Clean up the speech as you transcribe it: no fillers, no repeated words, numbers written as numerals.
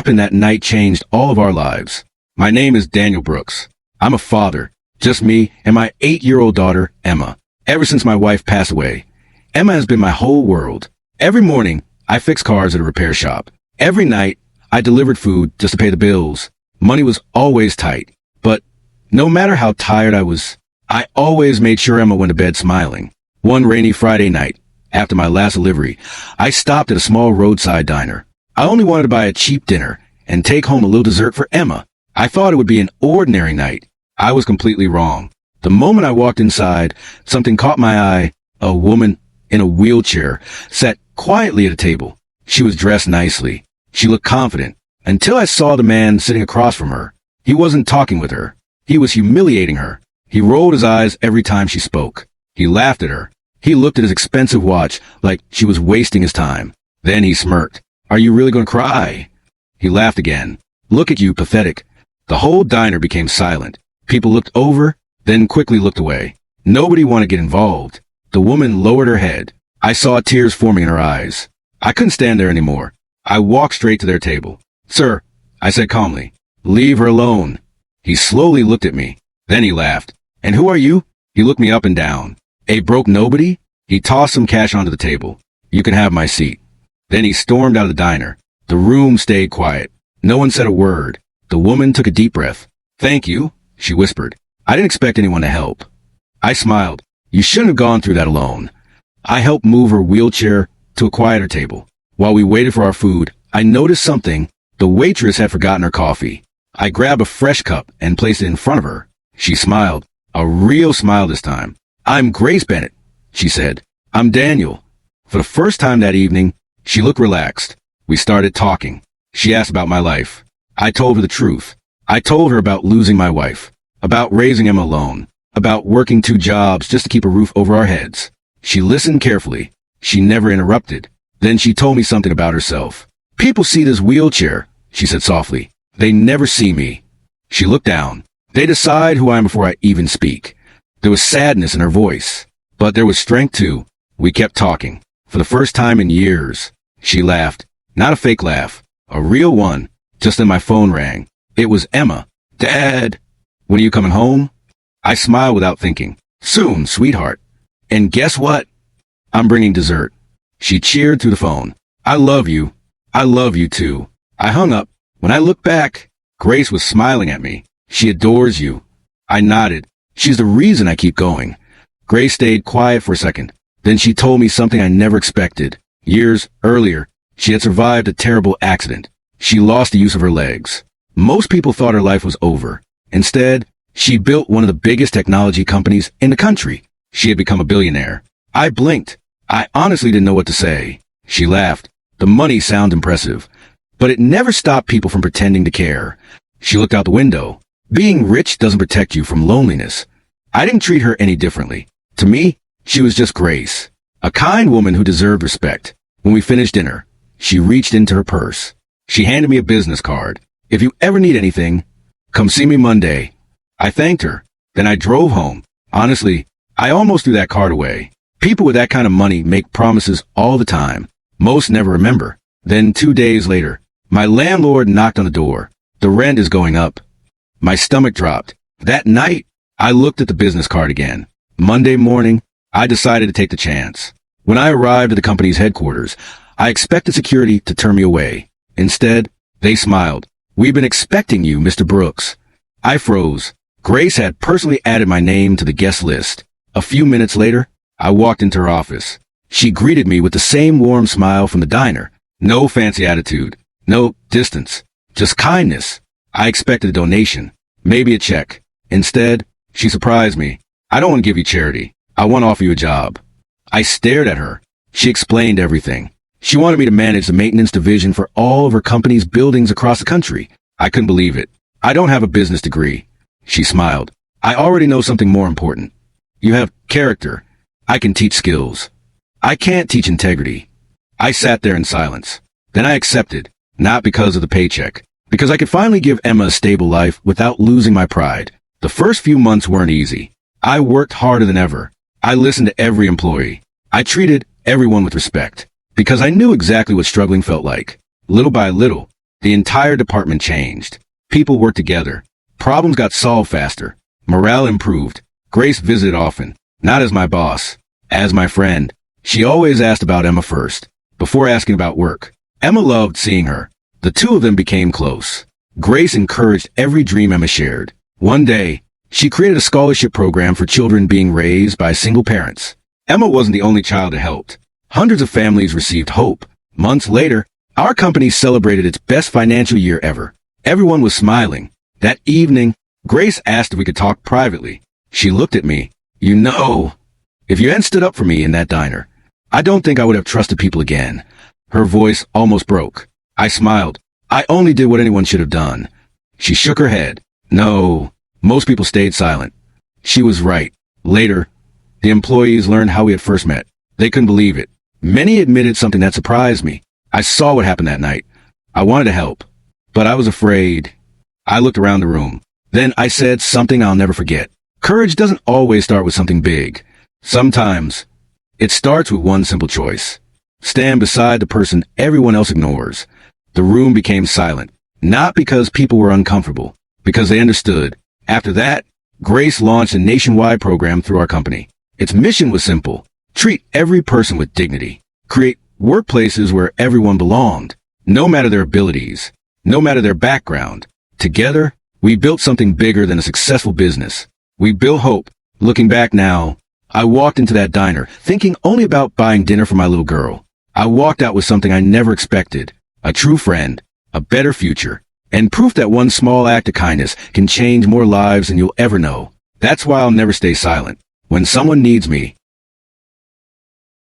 happened that night changed all of our lives. My name is Daniel Brooks. I'm a father, just me and my 8-year-old daughter, Emma. Ever since my wife passed away, Emma has been my whole world. Every morning, I fixed cars at a repair shop. Every night, I delivered food just to pay the bills. Money was always tight, but no matter how tired I was, I always made sure Emma went to bed smiling. One rainy Friday night, after my last delivery, I stopped at a small roadside diner. I only wanted to buy a cheap dinner and take home a little dessert for Emma. I thought it would be an ordinary night. I was completely wrong. The moment I walked inside, something caught my eye. A woman in a wheelchair sat quietly at a table. She was dressed nicely. She looked confident, until I saw the man sitting across from her. He wasn't talking with her. He was humiliating her. He rolled his eyes every time she spoke. He laughed at her. He looked at his expensive watch like she was wasting his time. Then he smirked. "Are you really going to cry?" He laughed again. "Look at you, pathetic." The whole diner became silent. People looked over, then quickly looked away. Nobody wanted to get involved. The woman lowered her head. I saw tears forming in her eyes. I couldn't stand there anymore. I walked straight to their table. "Sir," I said calmly, "leave her alone." He slowly looked at me. Then he laughed. "And who are you?" He looked me up and down. "A broke nobody?" He tossed some cash onto the table. "You can have my seat." Then he stormed out of the diner. The room stayed quiet. No one said a word. The woman took a deep breath. "Thank you," she whispered. "I didn't expect anyone to help." I smiled. "You shouldn't have gone through that alone." I helped move her wheelchair to a quieter table. While we waited for our food, I noticed something. The waitress had forgotten her coffee. I grabbed a fresh cup and placed it in front of her. She smiled. A real smile this time. "I'm Grace Bennett," she said. "I'm Daniel." For the first time that evening, she looked relaxed. We started talking. She asked about my life. I told her the truth. I told her about losing my wife, about raising him alone, about working 2 jobs just to keep a roof over our heads. She listened carefully. She never interrupted. Then she told me something about herself. "People see this wheelchair," she said softly. "They never see me." She looked down. "They decide who I am before I even speak." There was sadness in her voice, but there was strength too. We kept talking. For the first time in years, she laughed. Not a fake laugh, a real one. Just then my phone rang. It was Emma. "Dad, when are you coming home?" I smiled without thinking. "Soon, sweetheart. And guess what? I'm bringing dessert." She cheered through the phone. "I love you. I love you too." I hung up. When I looked back, Grace was smiling at me. "She adores you." I nodded. "She's the reason I keep going." Grace stayed quiet for a second. Then she told me something I never expected. Years earlier, she had survived a terrible accident. She lost the use of her legs. Most people thought her life was over. Instead, she built one of the biggest technology companies in the country. She had become a billionaire. I blinked. I honestly didn't know what to say. She laughed. "The money sounds impressive, but it never stopped people from pretending to care." She looked out the window. "Being rich doesn't protect you from loneliness." I didn't treat her any differently. To me, she was just Grace, a kind woman who deserved respect. When we finished dinner, she reached into her purse. She handed me a business card. "If you ever need anything, come see me Monday." I thanked her. Then I drove home. Honestly, I almost threw that card away. People with that kind of money make promises all the time. Most never remember. Then 2 days later, my landlord knocked on the door. "The rent is going up." My stomach dropped. That night, I looked at the business card again. Monday morning, I decided to take the chance. When I arrived at the company's headquarters, I expected security to turn me away. Instead, they smiled. "We've been expecting you, Mr. Brooks." I froze. Grace had personally added my name to the guest list. A few minutes later, I walked into her office. She greeted me with the same warm smile from the diner. No fancy attitude. No distance. Just kindness. I expected a donation. Maybe a check. Instead, she surprised me. "I don't want to give you charity. I want to offer you a job." I stared at her. She explained everything. She wanted me to manage the maintenance division for all of her company's buildings across the country. I couldn't believe it. "I don't have a business degree." She smiled. "I already know something more important. You have character. I can teach skills. I can't teach integrity." I sat there in silence. Then I accepted, not because of the paycheck, because I could finally give Emma a stable life without losing my pride. The first few months weren't easy. I worked harder than ever. I listened to every employee. I treated everyone with respect, because I knew exactly what struggling felt like. Little by little, The entire department changed. People worked together. Problems got solved faster. Morale improved. Grace visited often, not as my boss, as my friend. She always asked about Emma first, before asking about work. Emma loved seeing her. The two of them became close. Grace encouraged every dream Emma shared. One day, she created a scholarship program for children being raised by single parents. Emma wasn't the only child it helped. Hundreds of families received hope. Months later, our company celebrated its best financial year ever. Everyone was smiling. That evening, Grace asked if we could talk privately. She looked at me. You know, if you hadn't stood up for me in that diner, I don't think I would have trusted people again. Her voice almost broke. I smiled. I only did what anyone should have done. She shook her head. No, most people stayed silent. She was right. Later, the employees learned how we had first met. They couldn't believe it. Many admitted something that surprised me. I saw what happened that night. I wanted to help, but I was afraid. I looked around the room. Then I said something I'll never forget. Courage doesn't always start with something big. Sometimes, it starts with one simple choice. Stand beside the person everyone else ignores. The room became silent, not because people were uncomfortable, because they understood. After that, Grace launched a nationwide program through our company. Its mission was simple. Treat every person with dignity. Create workplaces where everyone belonged, no matter their abilities, no matter their background. Together, we built something bigger than a successful business. We built hope. Looking back now, I walked into that diner, thinking only about buying dinner for my little girl. I walked out with something I never expected. A true friend, a better future, and proof that one small act of kindness can change more lives than you'll ever know. That's why I'll never stay silent. When someone needs me,